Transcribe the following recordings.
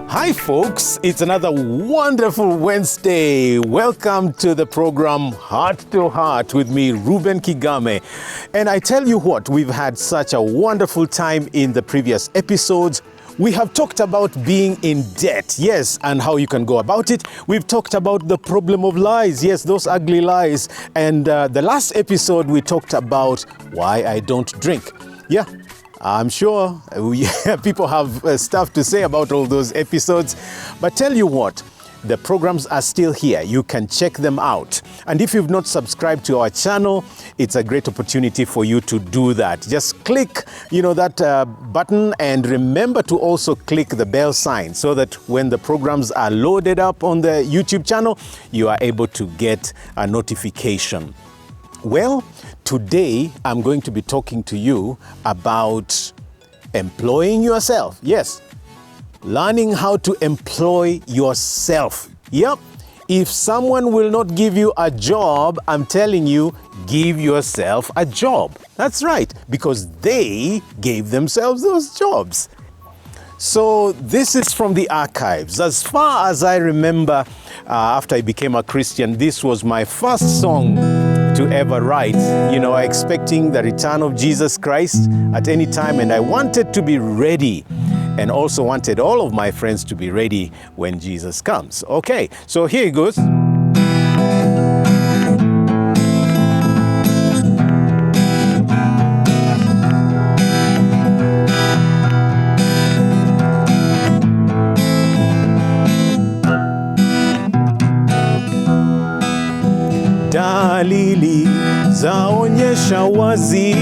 Hi folks, it's another wonderful Wednesday. Welcome to the program Heart to Heart with me, Reuben Kigame. And I tell you what, we've had such a wonderful time in the previous episodes. We have talked about being in debt, yes, and how you can go about it. We've talked about the problem of lies, yes, those ugly lies. And the last episode, we talked about why I don't drink. Yeah, I'm sure people have stuff to say about all those episodes. But tell you what, the programs are still here. You can check them out. And if you've not subscribed to our channel, it's a great opportunity for you to do that. Just click, that button, and remember to also click the bell sign so that when the programs are loaded up on the YouTube channel, you are able to get a notification. Well, today I'm going to be talking to you about employing yourself. Yes, learning how to employ yourself. Yep. If someone will not give you a job, I'm telling you, give yourself a job. That's right, because they gave themselves those jobs. So this is from the archives. As far as I remember, after I became a Christian, this was my first song to ever write, expecting the return of Jesus Christ at any time, and I wanted to be ready, and also wanted all of my friends to be ready when Jesus comes. Okay, so here it goes. Dalili zaonyesha wazi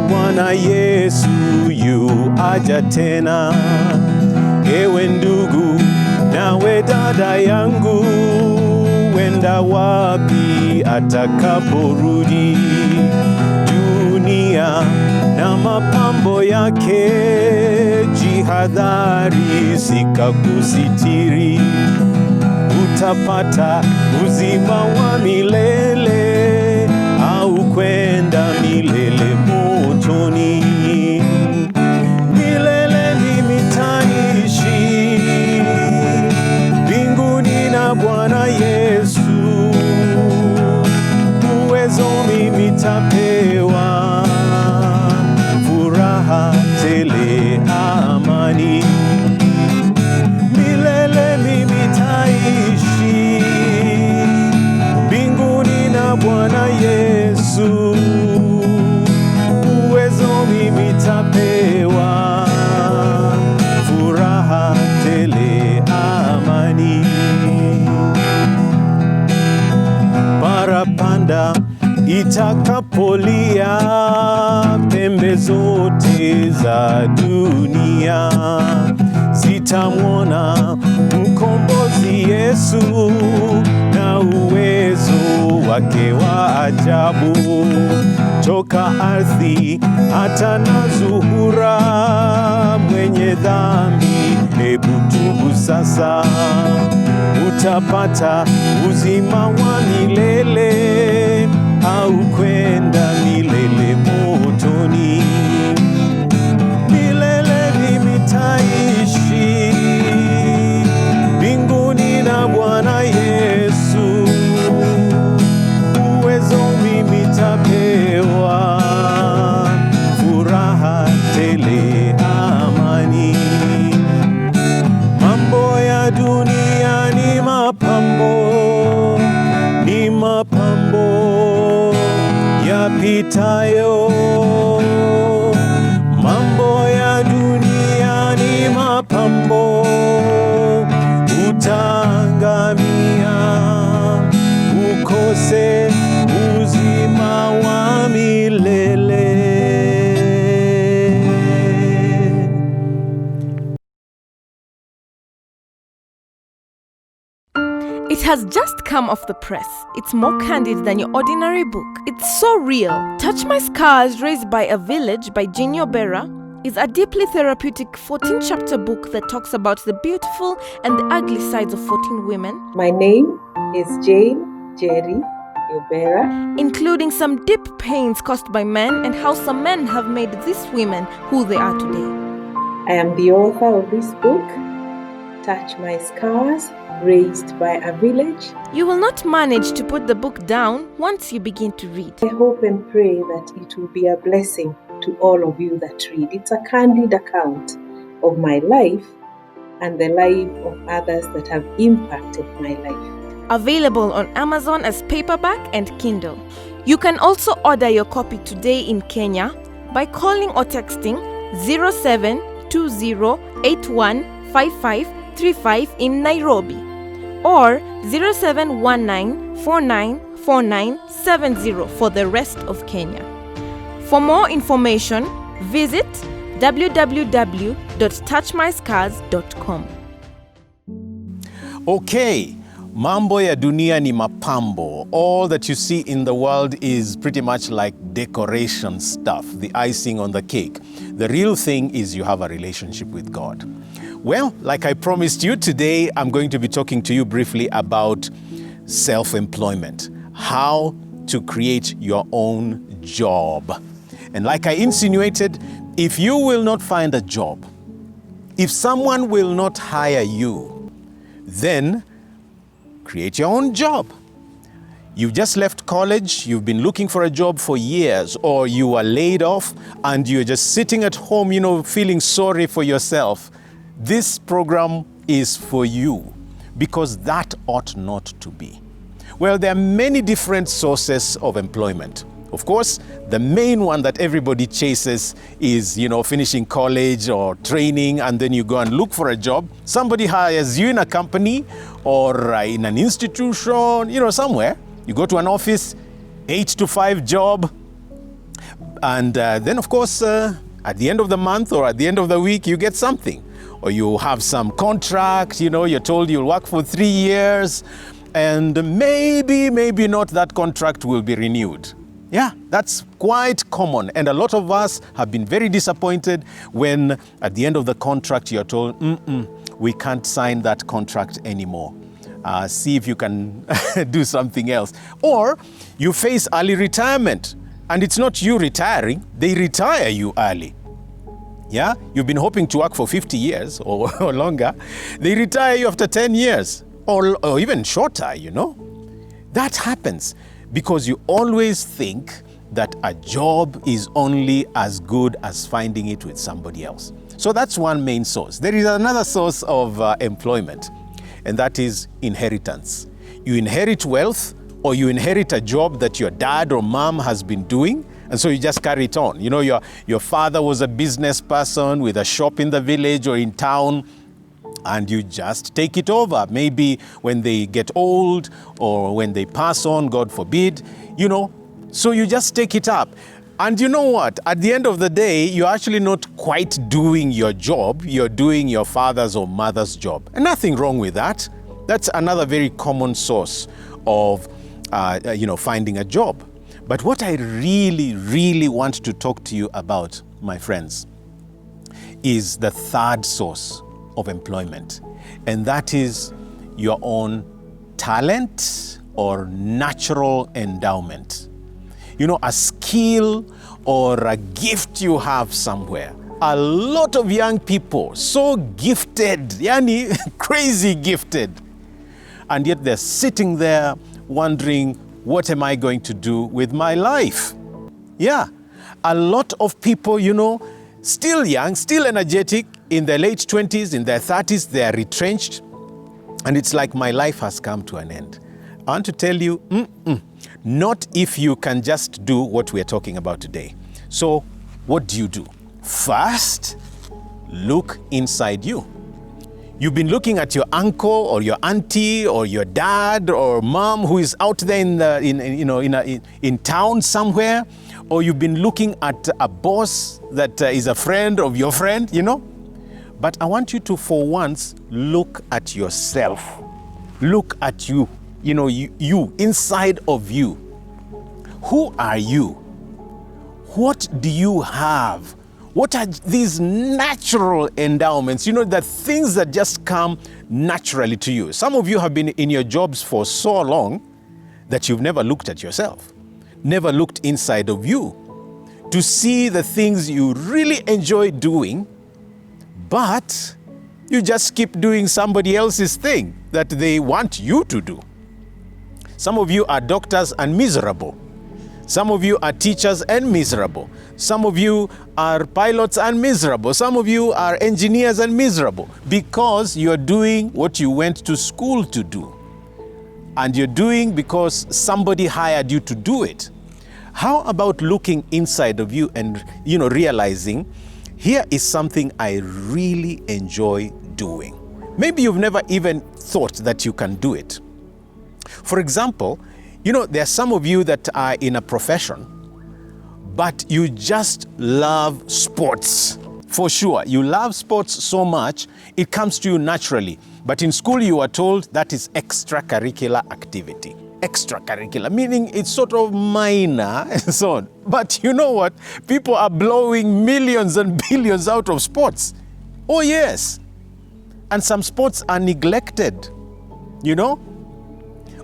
Bwana Yesu yu aja tena. Ewe ndugu, nawe dada yangu, wenda wapi atakaporudi? Dunia na mapambo yake, jihadhari sikakusitiri. Utapata uzima wa milele au kwenda milele motoni. Milele mimi taishi mbinguni na Bwana Yesu. Uwezo mimi tapewa, furaha tele, amani. Milele mimi taishi mbinguni na Bwana Yesu. Uwezo mimi tapewa, furaha tele, amani. Parapanda itakapolia pembe zote za dunia, zitamwona mkombozi Yesu na uwezo wake wa ajabu. Toka ardhi hata na zuhura, mwenye dhambi hebu tubu sasa. Utapata uzima wa milele au kwenda milele motoni. Milele mimi taishi mbinguni na Bwana Yesu. Uwezo mimi tapewa, furaha tele, amani. Mambo ya dunia ni mapambo yapitayo. Mambo ya dunia ni mapambo, utaangamia ukose uzima wa milele. It has just come off the press. It's more candid than your ordinary book. It's so real. Touch My Scars, Raised by a Village by Ginny Obera is a deeply therapeutic 14-chapter book that talks about the beautiful and the ugly sides of 14 women. My name is Jane Jerry Obera. Including some deep pains caused by men and how some men have made these women who they are today. I am the author of this book, Touch My Scars, Raised by a Village. You will not manage to put the book down once you begin to read. I hope and pray that it will be a blessing to all of you that read. It's a candid account of my life and the life of others that have impacted my life. Available on Amazon as paperback and Kindle. You can also order your copy today in Kenya by calling or texting 0720815535 in Nairobi or 0719494970 for the rest of Kenya. For more information, visit www.touchmyscars.com. Okay, mambo ya dunia ni mapambo. All that you see in the world is pretty much like decoration stuff, the icing on the cake. The real thing is you have a relationship with God. Well, like I promised you, today I'm going to be talking to you briefly about self-employment, how to create your own job. And like I insinuated, if you will not find a job, if someone will not hire you, then create your own job. You've just left college, you've been looking for a job for years, or you are laid off and you're just sitting at home, feeling sorry for yourself. This program is for you because that ought not to be. Well, there are many different sources of employment. Of course, the main one that everybody chases is, finishing college or training, and then you go and look for a job. Somebody hires you in a company or in an institution, somewhere. You go to an office, 8 to 5 job. And then, of course, at the end of the month or at the end of the week, you get something. Or you have some contract, you're told you'll work for 3 years. And maybe not that contract will be renewed. Yeah, that's quite common. And a lot of us have been very disappointed when at the end of the contract you're told, we can't sign that contract anymore. See if you can do something else. Or you face early retirement. And it's not you retiring, they retire you early. Yeah, you've been hoping to work for 50 years or longer. They retire you after 10 years or even shorter, That happens because you always think that a job is only as good as finding it with somebody else. So that's one main source. There is another source of employment, and that is inheritance. You inherit wealth, or you inherit a job that your dad or mom has been doing, and so you just carry it on. Your father was a business person with a shop in the village or in town, and you just take it over. Maybe when they get old or when they pass on, God forbid, so you just take it up. And you know what? At the end of the day, you're actually not quite doing your job. You're doing your father's or mother's job. And nothing wrong with that. That's another very common source of, finding a job. But what I really, really want to talk to you about, my friends, is the third source of employment. And that is your own talent or natural endowment. A skill or a gift you have somewhere. A lot of young people, so gifted, crazy gifted. And yet they're sitting there wondering, what am I going to do with my life? Yeah, a lot of people, still young, still energetic, in their late 20s, in their 30s, they are retrenched. And it's like my life has come to an end. I want to tell you, not if you can just do what we're talking about today. So what do? First, look inside you. You've been looking at your uncle or your auntie or your dad or mom who is out there in town somewhere, or you've been looking at a boss that is a friend of your friend, But I want you to, for once, look at yourself. Look at you, you inside of you. Who are you? What do you have? What are these natural endowments? The things that just come naturally to you. Some of you have been in your jobs for so long that you've never looked at yourself, never looked inside of you to see the things you really enjoy doing, but You just keep doing somebody else's thing that they want you to do. Some of you are doctors and miserable. Some of you are teachers and miserable. Some of you are pilots and miserable. Some of you are engineers and miserable because you're doing what you went to school to do. And you're doing because somebody hired you to do it. How about looking inside of you and, realizing, here is something I really enjoy doing. Maybe you've never even thought that you can do it. For example, there are some of you that are in a profession, but you just love sports. For sure, you love sports so much, it comes to you naturally. But in school, you are told that is extracurricular activity. Extracurricular, meaning it's sort of minor and so on. But you know what? People are blowing millions and billions out of sports. Oh yes. And some sports are neglected,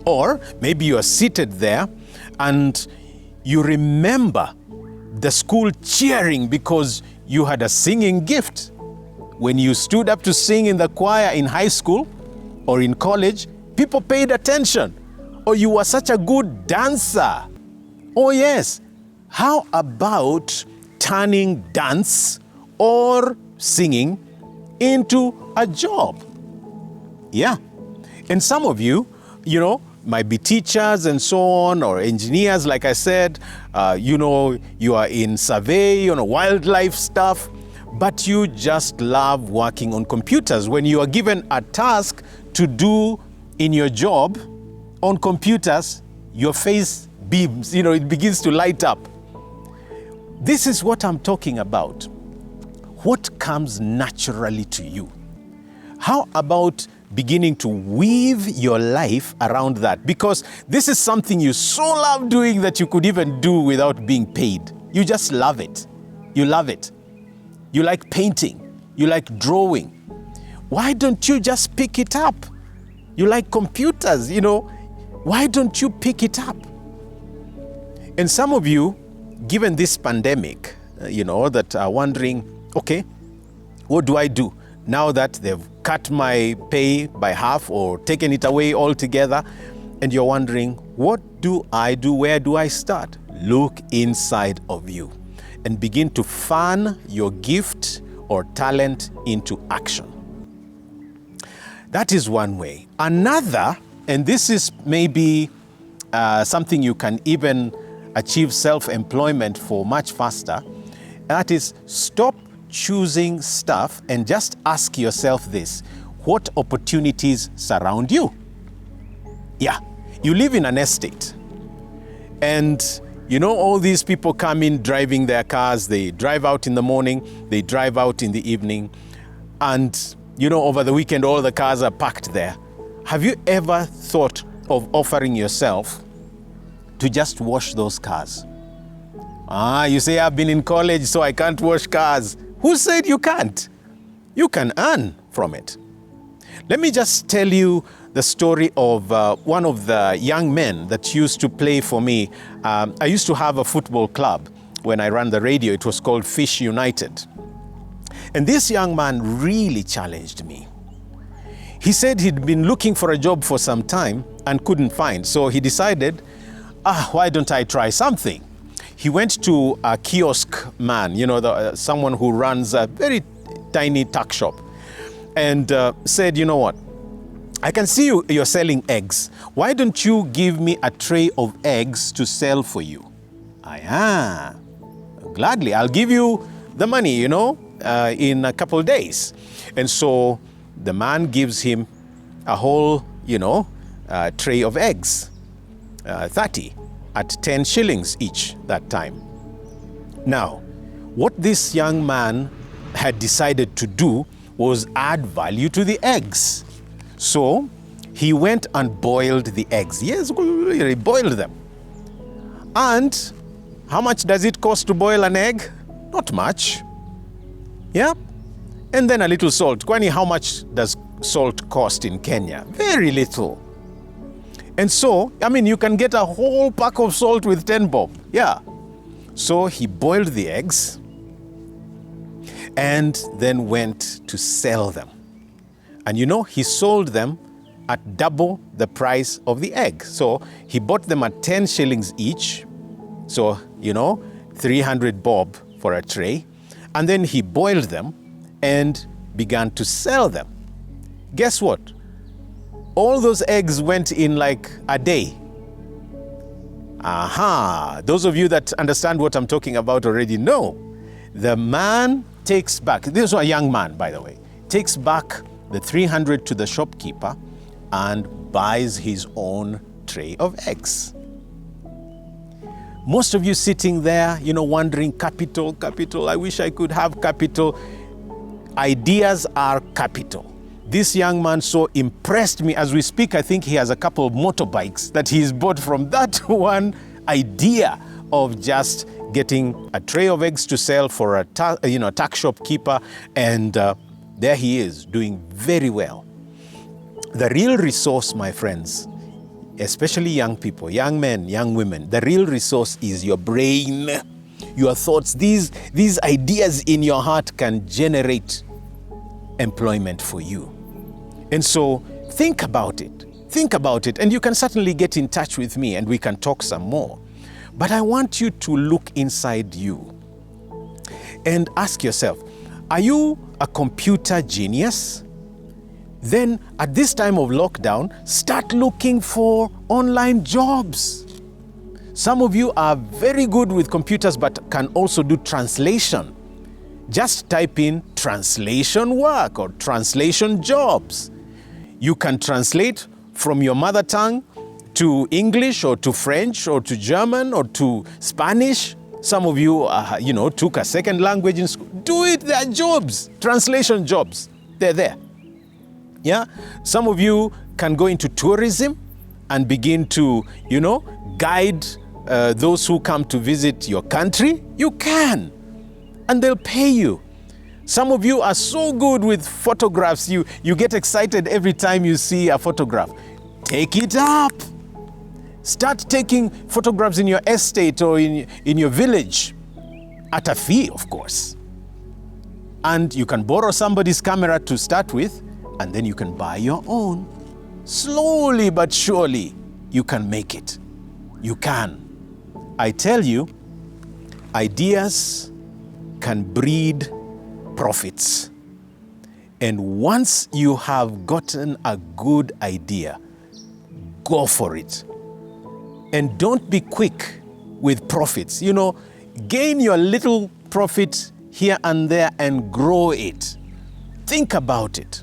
Or maybe you are seated there and you remember the school cheering because you had a singing gift. When you stood up to sing in the choir in high school or in college, people paid attention. Or you were such a good dancer. Oh yes. How about turning dance or singing into a job? Yeah. And some of you, might be teachers and so on, or engineers, like I said, you are in survey, wildlife stuff, but you just love working on computers. When you are given a task to do in your job on computers, your face beams, it begins to light up. This is what I'm talking about. What comes naturally to you? How about beginning to weave your life around that? Because this is something you so love doing that you could even do without being paid. You just love it. You love it. You like painting. You like drawing. Why don't you just pick it up? You like computers, Why don't you pick it up? And some of you, given this pandemic, that are wondering, okay, what do I do now that they've cut my pay by half or taken it away altogether? And you're wondering, what do I do? Where do I start? Look inside of you and begin to fan your gift or talent into action. That is one way. Another, and this is maybe something you can even achieve self-employment for much faster, that is, stop choosing stuff and just ask yourself this: what opportunities surround you? Yeah, you live in an estate and all these people come in driving their cars. They drive out in the morning, they drive out in the evening, and over the weekend all the cars are parked there. Have you ever thought of offering yourself to just wash those cars? You say, I've been in college so I can't wash cars. Who said you can't? You can earn from it. Let me just tell you the story of one of the young men that used to play for me. I used to have a football club when I ran the radio. It was called Fish United. And this young man really challenged me. He said he'd been looking for a job for some time and couldn't find. So he decided, why don't I try something? He went to a kiosk man, someone who runs a very tiny tuck shop, and said, you know what? I can see you're selling eggs. Why don't you give me a tray of eggs to sell for you? Gladly, I'll give you the money, in a couple of days. And so the man gives him a whole, tray of eggs, 30 at 10 shillings each that time. Now, what this young man had decided to do was add value to the eggs. So he went and boiled the eggs. Yes, he boiled them. And how much does it cost to boil an egg? Not much. Yeah? And then a little salt. Kwani, how much does salt cost in Kenya? Very little. And so, you can get a whole pack of salt with 10 bob. Yeah. So he boiled the eggs and then went to sell them. And he sold them at double the price of the egg. So he bought them at 10 shillings each. So, 300 bob for a tray. And then he boiled them and began to sell them. Guess what? All those eggs went in like a day. Aha! Those of you that understand what I'm talking about already know. The man takes back, this was a young man, by the way, takes back the 300 to the shopkeeper and buys his own tray of eggs. Most of you sitting there, wondering, capital, I wish I could have capital. Ideas are capital. This young man so impressed me. As we speak, I think he has a couple of motorbikes that he's bought from that one idea of just getting a tray of eggs to sell for a tuck shopkeeper, and there he is doing very well. The real resource, my friends, especially young people, young men, young women, the real resource is your brain, your thoughts. These ideas in your heart can generate employment for you. And so think about it. And you can certainly get in touch with me and we can talk some more. But I want you to look inside you and ask yourself, are you a computer genius? Then at this time of lockdown, start looking for online jobs. Some of you are very good with computers but can also do translation. Just type in translation work or translation jobs. You can translate from your mother tongue to English or to French or to German or to Spanish. Some of you, took a second language in school. Do it, there are jobs, translation jobs. They're there. Yeah? Some of you can go into tourism and begin to, guide those who come to visit your country. You can. And they'll pay you. Some of you are so good with photographs, you get excited every time you see a photograph. Take it up. Start taking photographs in your estate or in your village at a fee, of course. And you can borrow somebody's camera to start with, and then you can buy your own. Slowly but surely, you can make it. You can. I tell you, ideas can breed profits. And once you have gotten a good idea, go for it. And don't be quick with profits. Gain your little profit here and there and grow it. Think about it.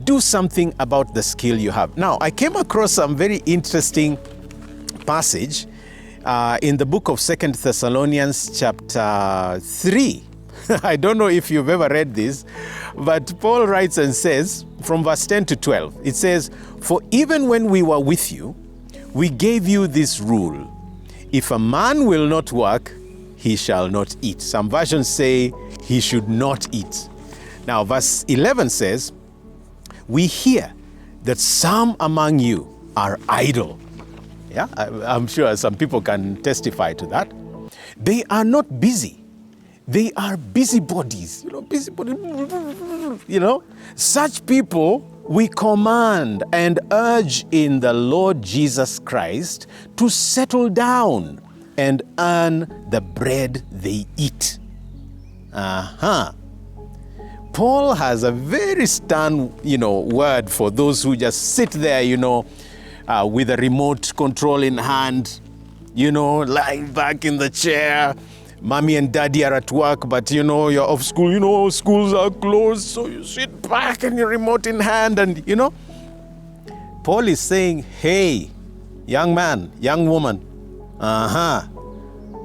Do something about the skill you have. Now, I came across some very interesting passage in the book of 2 Thessalonians chapter 3. I don't know if you've ever read this, but Paul writes and says, from verse 10 to 12, it says, "For even when we were with you, we gave you this rule. If a man will not work, he shall not eat." Some versions say he should not eat. Now, verse 11 says, "We hear that some among you are idle." Yeah, I'm sure some people can testify to that. "They are not busy. They are busybodies." Such people we command and urge in the Lord Jesus Christ to settle down and earn the bread they eat. Paul has a very stern, word for those who just sit there, with a remote control in hand, lying back in the chair. Mommy and daddy are at work, but you're off school, schools are closed, so you sit back and your remote in hand and, Paul is saying, hey, young man, young woman,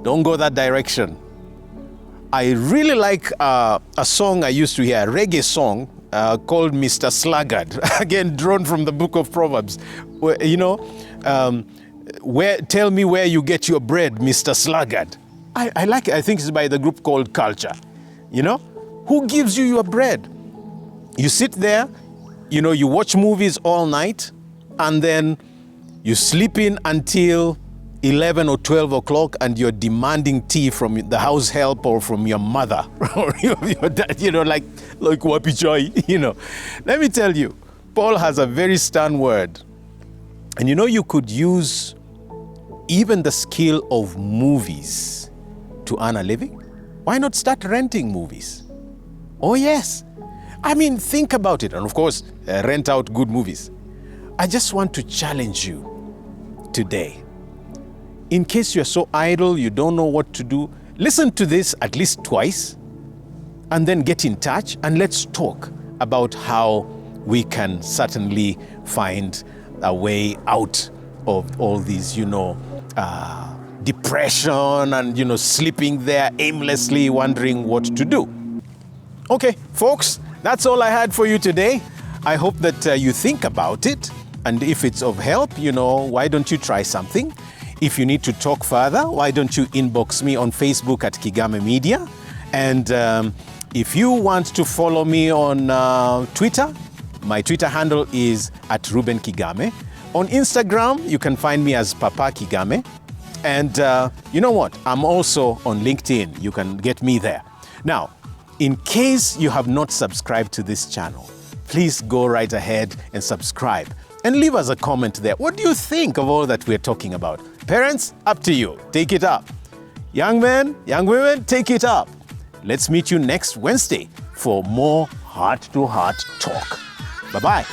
don't go that direction. I really like a song I used to hear, a reggae song called Mr. Sluggard, again, drawn from the book of Proverbs. Where, tell me where you get your bread, Mr. Sluggard. I like it. I think it's by the group called Culture. Who gives you your bread? You sit there, you watch movies all night, and then you sleep in until 11 or 12 o'clock and you're demanding tea from the house help or from your mother or your dad, like wapi chai, Let me tell you, Paul has a very stern word. And you could use even the skill of movies to earn a living. Why not start renting movies? Oh, yes. Think about it. And of course, rent out good movies. I just want to challenge you today. In case you're so idle, you don't know what to do, listen to this at least twice and then get in touch and let's talk about how we can certainly find a way out of all these, depression and, sleeping there aimlessly wondering what to do. Okay, folks, that's all I had for you today. I hope that you think about it. And if it's of help, why don't you try something? If you need to talk further, why don't you inbox me on Facebook at Kigame Media? And if you want to follow me on Twitter, my Twitter handle is at Reuben Kigame. On Instagram, you can find me as Papa Kigame. And you know what? I'm also on LinkedIn. You can get me there. Now, in case you have not subscribed to this channel, please go right ahead and subscribe. And leave us a comment there. What do you think of all that we're talking about? Parents, up to you. Take it up. Young men, young women, take it up. Let's meet you next Wednesday for more heart-to-heart talk. Bye-bye.